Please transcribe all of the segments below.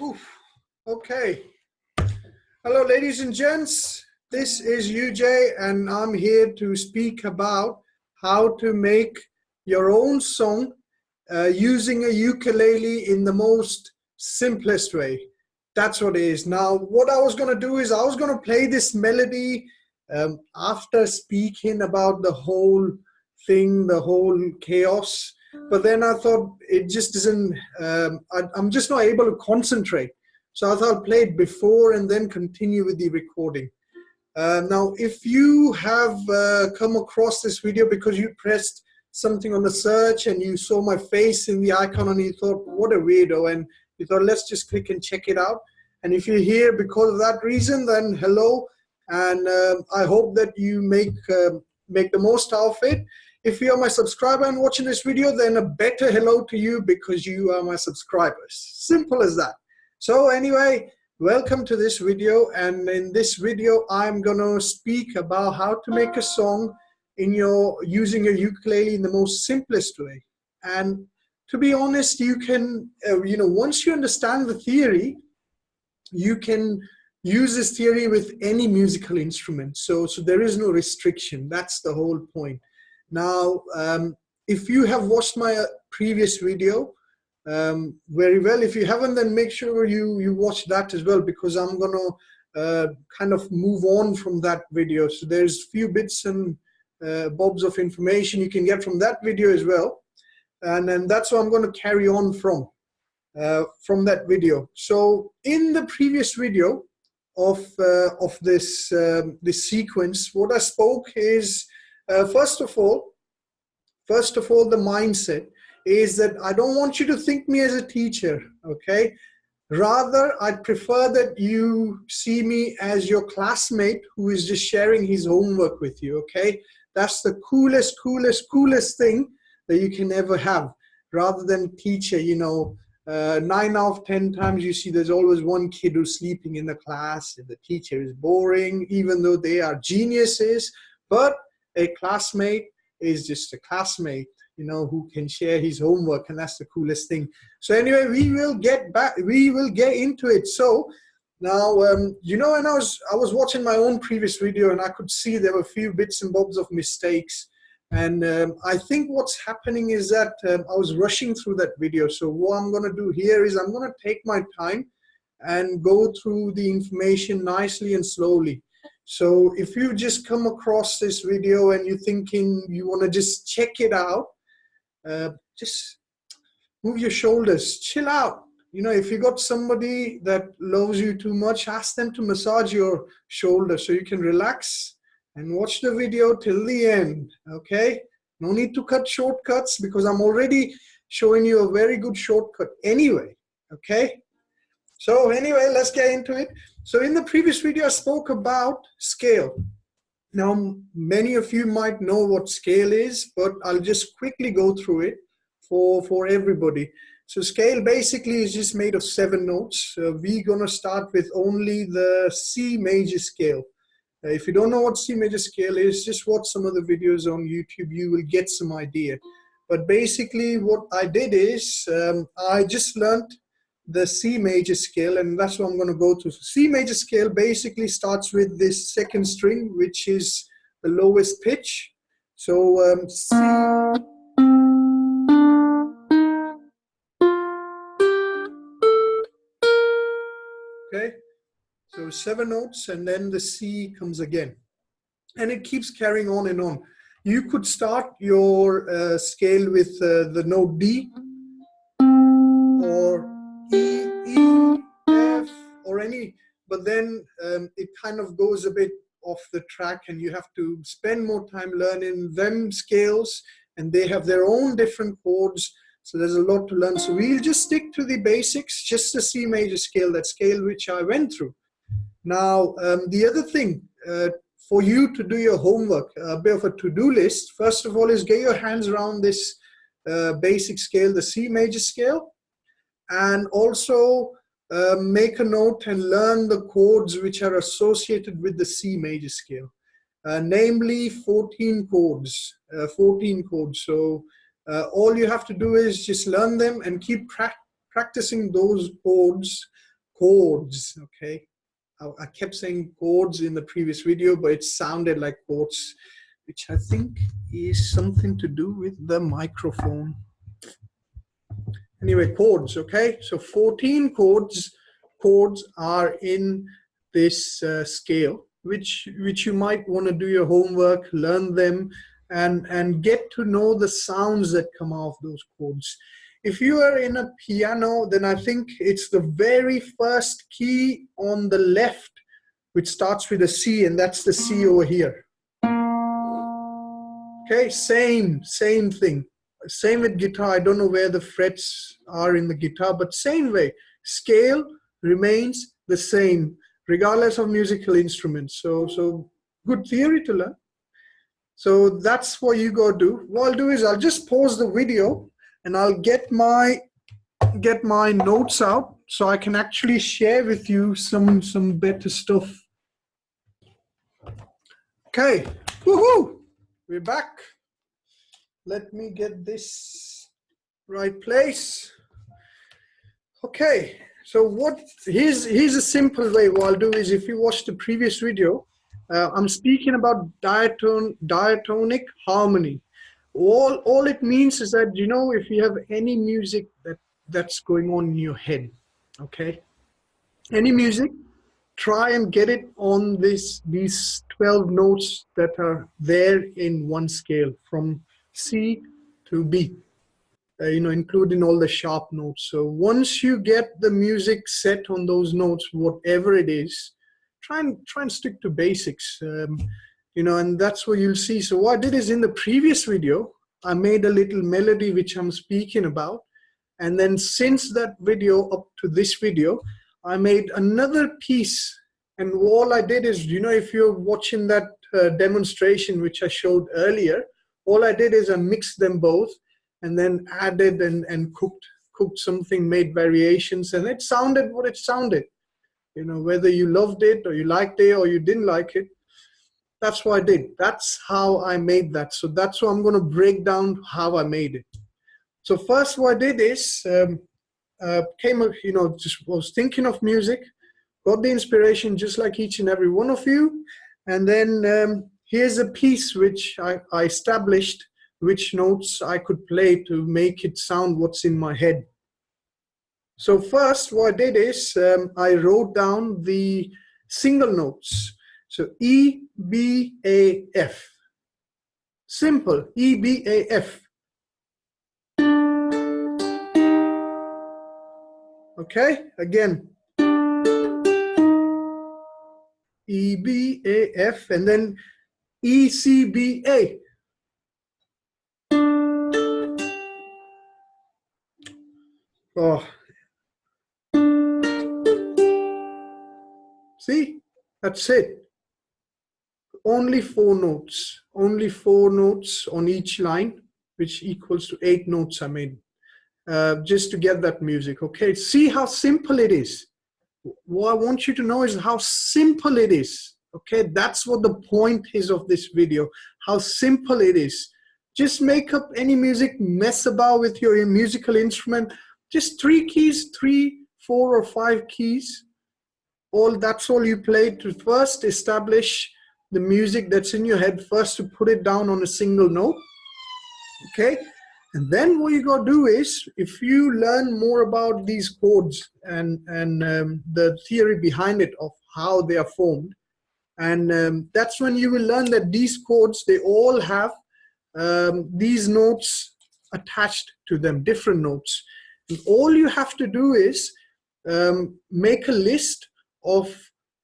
Oof. Okay. Hello, ladies and gents. This is UJ, and I'm here to speak about how to make your own song using a ukulele in the most simplest way. That's what it is. Now, what I was going to do is I was going to play this melody after speaking about the whole thing, the whole chaos. But then I thought it just isn't, I'm just not able to concentrate. So I thought I'll play it before and then continue with the recording. Now, if you have come across this video because you pressed something on the search and you saw my face in the icon and you thought, what a weirdo, and you thought, let's just click and check it out. And if you're here because of that reason, then hello, and I hope that you make the most out of it. If you are my subscriber and watching this video, then a better hello to you because you are my subscribers. Simple as that. So anyway, welcome to this video, and in this video I'm gonna speak about how to make a song using a ukulele in the most simplest way. And to be honest, you can once you understand the theory, you can use this theory with any musical instrument. So there is no restriction. That's the whole point. Now, if you have watched my previous video very well, if you haven't, then make sure you watch that as well, because I'm gonna kind of move on from that video. So there's few bits and bobs of information you can get from that video as well, and then that's what I'm going to carry on from that video. So in the previous video of this sequence, what I spoke is first of all, the mindset is that I don't want you to think me as a teacher, okay? Rather, I'd prefer that you see me as your classmate who is just sharing his homework with you, okay? That's the coolest thing that you can ever have, rather than teacher. 9 out of 10 times you see there's always one kid who's sleeping in the class, and the teacher is boring, even though they are geniuses. But a classmate is just a classmate, who can share his homework, and that's the coolest thing. So anyway, we will get into it. So now, when I was watching my own previous video, and I could see there were a few bits and bobs of mistakes. And I think what's happening is that I was rushing through that video. So what I'm going to do here is I'm going to take my time and go through the information nicely and slowly. So if you just come across this video and you're thinking you want to just check it out, just move your shoulders, chill out. If you got somebody that loves you too much, ask them to massage your shoulder so you can relax and watch the video till the end, okay? No need to cut shortcuts, because I'm already showing you a very good shortcut anyway, okay? So anyway, let's get into it. So in the previous video, I spoke about scale. Now, many of you might know what scale is, but I'll just quickly go through it for everybody. So scale basically is just made of 7 notes. We're gonna start with only the C major scale. If you don't know what C major scale is, just watch some of the videos on YouTube, you will get some idea. But basically what I did is, I just learned the C major scale, and that's what I'm going to go to. So C major scale basically starts with this second string, which is the lowest pitch. So C. Okay, so 7 notes, and then the C comes again, and it keeps carrying on and on. You could start your scale with the note D, or E, F, or any, but then it kind of goes a bit off the track, and you have to spend more time learning them scales, and they have their own different chords. So there's a lot to learn. So we'll just stick to the basics, just the C major scale, that scale which I went through. Now, the other thing for you to do your homework, a bit of a to-do list, first of all, is get your hands around this basic scale, the C major scale, and also make a note and learn the chords which are associated with the C major scale, namely 14 chords. So all you have to do is just learn them and keep practicing those chords chords, okay? I kept saying chords in the previous video, but it sounded like chords, which I think is something to do with the microphone. Anyway, chords, okay? So 14 chords are in this scale, which you might want to do your homework, learn them, and get to know the sounds that come out of those chords. If you are in a piano, then I think it's the very first key on the left, which starts with a C, and that's the C over here. Okay, same thing. Same with guitar. I don't know where the frets are in the guitar, but same way. Scale remains the same, regardless of musical instruments. So good theory to learn. So that's what you go do. What I'll do is I'll just pause the video and I'll get my notes out so I can actually share with you some better stuff. Okay, woohoo! We're back. Let me get this right place. Okay, so here's a simple way. What I'll do is, if you watch the previous video, I'm speaking about diatonic harmony. All it means is that, you know, if you have any music that's going on in your head, okay, any music, try and get it on these 12 notes that are there in one scale from C to B, you know, including all the sharp notes. So once you get the music set on those notes, whatever it is, try and stick to basics, you know, and that's what you'll see. So what I did is, in the previous video, I made a little melody which I'm speaking about. And then since that video up to this video, I made another piece. And all I did is, you know, if you're watching that demonstration which I showed earlier, all I did is I mixed them both and then added and cooked something, made variations, and it sounded what it sounded. You know, whether you loved it or you liked it or you didn't like it, that's what I did. That's how I made that. So that's what I'm going to break down how I made it. So first what I did is, you know, just was thinking of music, got the inspiration just like each and every one of you. And then here's a piece which I established which notes I could play to make it sound what's in my head. So first what I did is I wrote down the single notes. So E, B, A, F. Simple, E, B, A, F. Okay, again. E, B, A, F, and then E, C, B, A. Oh. See, that's it. Only 4 notes. Only 4 notes on each line, which equals to 8 notes I made, just to get that music. Okay, see how simple it is. What I want you to know is how simple it is. Okay, that's what the point is of this video, how simple it is. Just make up any music, mess about with your musical instrument, just 3 keys, 3, 4, or 5 keys. That's all you play to first establish the music that's in your head, first to put it down on a single note. Okay, and then what you got to do is, if you learn more about these chords and the theory behind it of how they are formed, and that's when you will learn that these chords, they all have these notes attached to them, different notes. And all you have to do is make a list of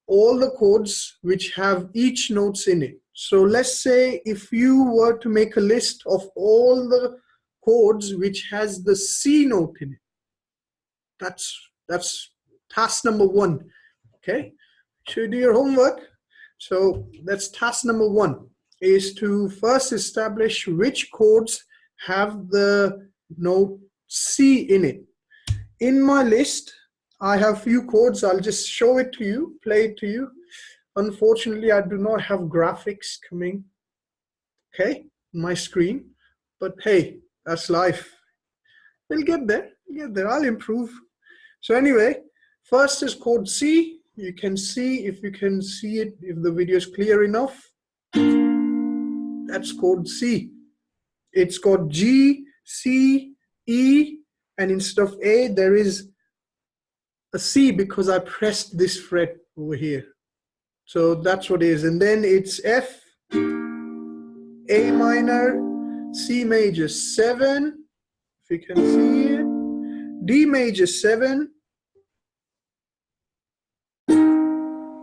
all the chords which have each notes in it. So let's say if you were to make a list of all the chords which has the C note in it, that's task number 1. Okay, should you do your homework? So that's task number 1, is to first establish which chords have the note C in it. In my list, I have few chords. I'll just show it to you, play it to you. Unfortunately, I do not have graphics coming, okay, on my screen. But hey, that's life. We'll get there. I'll improve. So anyway, First is chord C. You can see, if you can see it, if the video is clear enough. That's chord C. It's got G, C, E, and instead of A, there is a C because I pressed this fret over here. So that's what it is. And then it's F, A minor, C major 7, if you can see it, D major 7,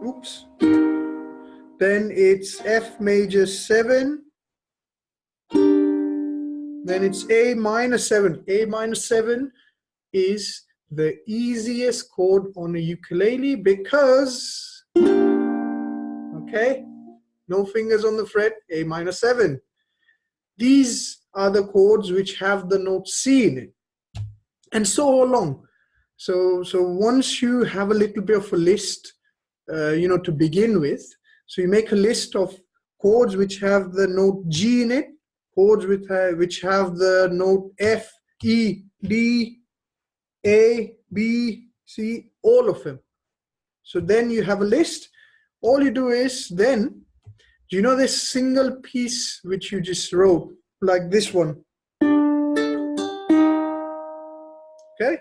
oops, then it's F major 7, then it's A minor 7. A minor 7 is the easiest chord on a ukulele because, okay, no fingers on the fret, A minor 7. These are the chords which have the note C in it, and so along. So once you have a little bit of a list, to begin with, so you make a list of chords which have the note G in it, chords which have the note F, E, D, A, B, C, all of them. So then you have a list. All you do is then, do you know this single piece which you just wrote, like this one? Okay?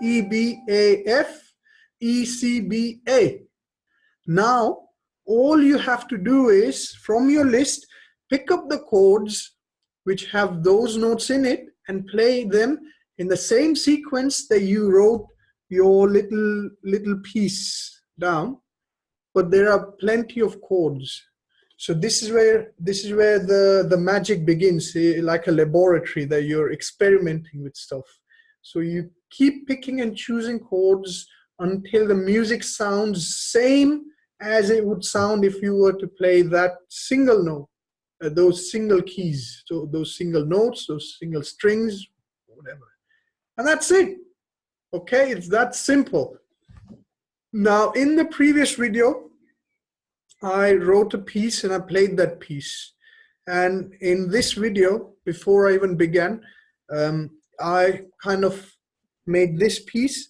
E, B, A, F, E, C, B, A. Now, all you have to do is, from your list, pick up the chords which have those notes in it and play them in the same sequence that you wrote your little piece down. But there are plenty of chords. So this is where the magic begins, like a laboratory that you're experimenting with stuff. So you keep picking and choosing chords until the music sounds same as it would sound if you were to play that single note, those single keys, so those single notes, those single strings, whatever. And that's it. Okay, it's that simple. Now, in the previous video, I wrote a piece and I played that piece. And in this video, before I even began, I kind of made this piece.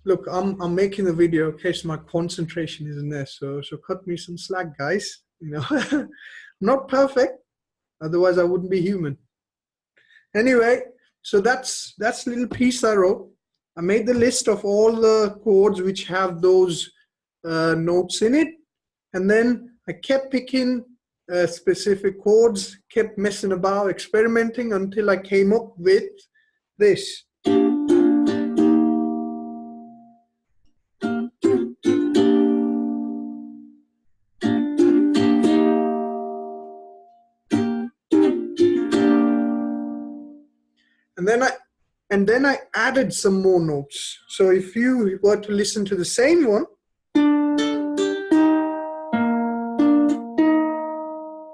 Look, I'm making the video, okay, so my concentration isn't there. So cut me some slack, guys. I'm not perfect, otherwise I wouldn't be human. Anyway, so that's the little piece I wrote. I made the list of all the chords which have those notes in it, and then I kept picking specific chords, kept messing about, experimenting until I came up with this. And then I added some more notes. So if you were to listen to the same one,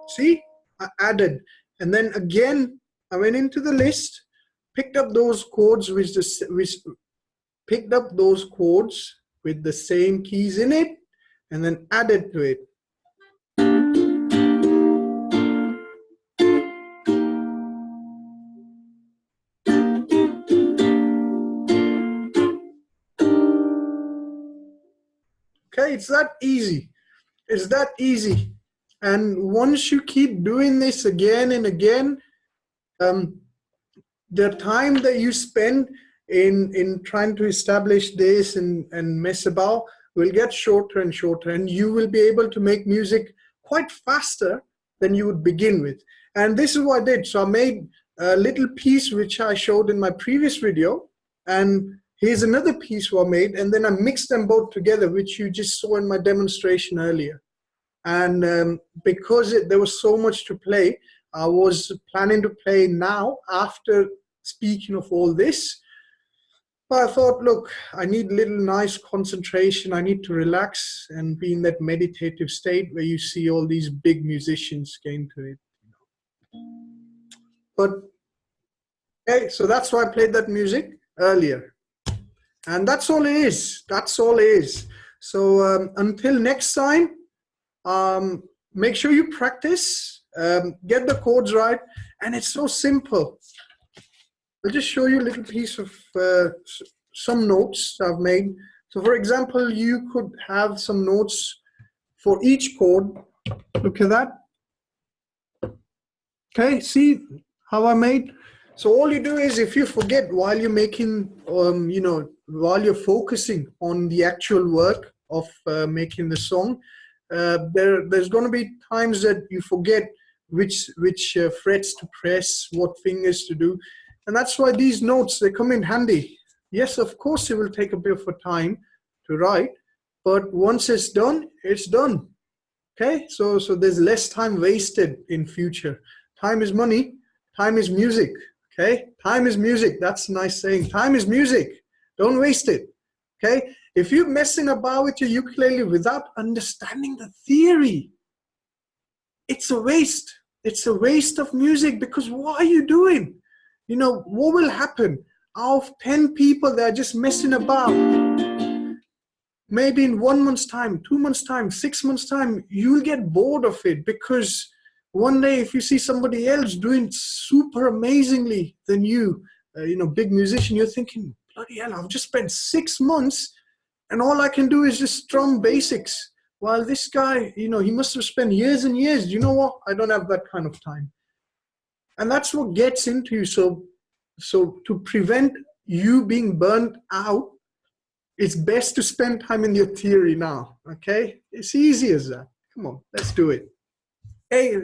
see, I added. And then again, I went into the list, picked up those chords with the same keys in it, and then added to it. Okay, it's that easy. It's that easy. And once you keep doing this again and again, the time that you spend in trying to establish this and mess about will get shorter and shorter, and you will be able to make music quite faster than you would begin with. And this is what I did. So I made a little piece which I showed in my previous video, and here's another piece I made, and then I mixed them both together, which you just saw in my demonstration earlier. And because there was so much to play, I was planning to play now after speaking of all this. But I thought, look, I need a little nice concentration. I need to relax and be in that meditative state where you see all these big musicians get into it. But, okay, so that's why I played that music earlier. And that's all it is. That's all it is. So until next time, Make sure you practice, get the chords right, and it's so simple. I'll just show you a little piece of some notes I've made. So for example, you could have some notes for each chord. Look at that. Okay, see how I made? So all you do is, if you forget while you're making, while you're focusing on the actual work of making the song, there's going to be times that you forget which frets to press, what fingers to do. And that's why these notes, they come in handy. Yes, of course, it will take a bit of a time to write, but once it's done, it's done. Okay, so there's less time wasted in future. Time is money, time is music. Okay, time is music. That's a nice saying. Time is music. Don't waste it. Okay, if you're messing about with your ukulele without understanding the theory, it's a waste. It's a waste of music, because what are you doing? You know, what will happen? Out of 10 people, they're just messing about. Maybe in 1 month's time, 2 months' time, 6 months' time, you'll get bored of it, because one day if you see somebody else doing super amazingly than you, big musician, you're thinking, bloody hell, I've just spent 6 months and all I can do is just strum basics. While this guy, he must have spent years and years. You know what? I don't have that kind of time. And that's what gets into you. So to prevent you being burnt out, it's best to spend time in your theory now, okay? It's easy as that. Come on, let's do it. Hey,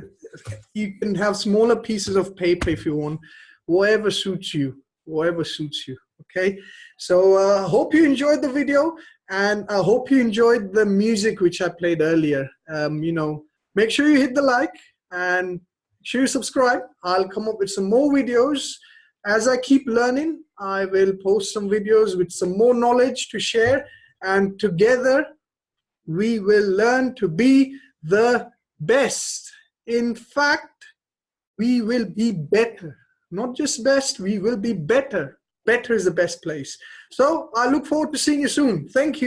you can have smaller pieces of paper if you want, whatever suits you, okay? So I hope you enjoyed the video, and I hope you enjoyed the music which I played earlier. Make sure you hit the like and make sure you subscribe. I'll come up with some more videos. As I keep learning, I will post some videos with some more knowledge to share, and together we will learn to be the best. In fact, we will be better. Not just best, we will be better. Better is the best place. So I look forward to seeing you soon. Thank you.